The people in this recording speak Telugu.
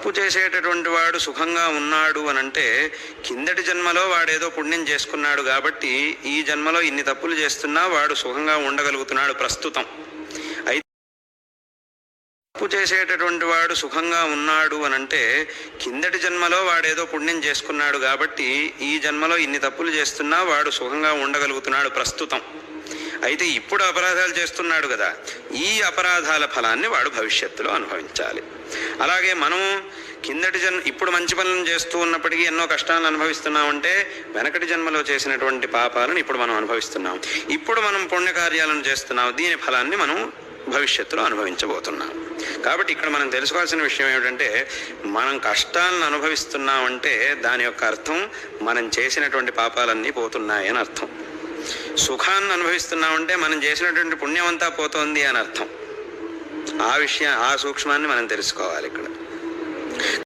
తప్పు చేసేటటువంటి వాడు సుఖంగా ఉన్నాడు అని అంటే కిందటి జన్మలో వాడేదో పుణ్యం చేసుకున్నాడు కాబట్టి ఈ జన్మలో ఇన్ని తప్పులు చేస్తున్నా వాడు సుఖంగా ఉండగలుగుతున్నాడు ప్రస్తుతం. అయితే తప్పు చేసేటటువంటి వాడు సుఖంగా ఉన్నాడు అని అంటే కిందటి జన్మలో వాడేదో పుణ్యం చేసుకున్నాడు కాబట్టి ఈ జన్మలో ఇన్ని తప్పులు చేస్తున్నా వాడు సుఖంగా ఉండగలుగుతున్నాడు ప్రస్తుతం. అయితే ఇప్పుడు అపరాధాలు చేస్తున్నాడు కదా, ఈ అపరాధాల ఫలాన్ని వాడు భవిష్యత్తులో అనుభవించాలి. అలాగే మనం ఇప్పుడు మంచి పనులను చేస్తూ ఉన్నప్పటికీ ఎన్నో కష్టాలను అనుభవిస్తున్నామంటే వెనకటి జన్మలో చేసినటువంటి పాపాలను ఇప్పుడు మనం అనుభవిస్తున్నాం. ఇప్పుడు మనం పుణ్యకార్యాలను చేస్తున్నాం, దీని ఫలాన్ని మనం భవిష్యత్తులో అనుభవించబోతున్నాం. కాబట్టి ఇక్కడ మనం తెలుసుకోవాల్సిన విషయం ఏమిటంటే మనం కష్టాలను అనుభవిస్తున్నామంటే దాని యొక్క అర్థం మనం చేసినటువంటి పాపాలన్నీ పోతున్నాయని అర్థం. సుఖాన్ని అనుభవిస్తున్నామంటే మనం చేసినటువంటి పుణ్యం అంతా పోతోంది అని అర్థం. ఆ సూక్ష్మాన్ని మనం తెలుసుకోవాలి ఇక్కడ.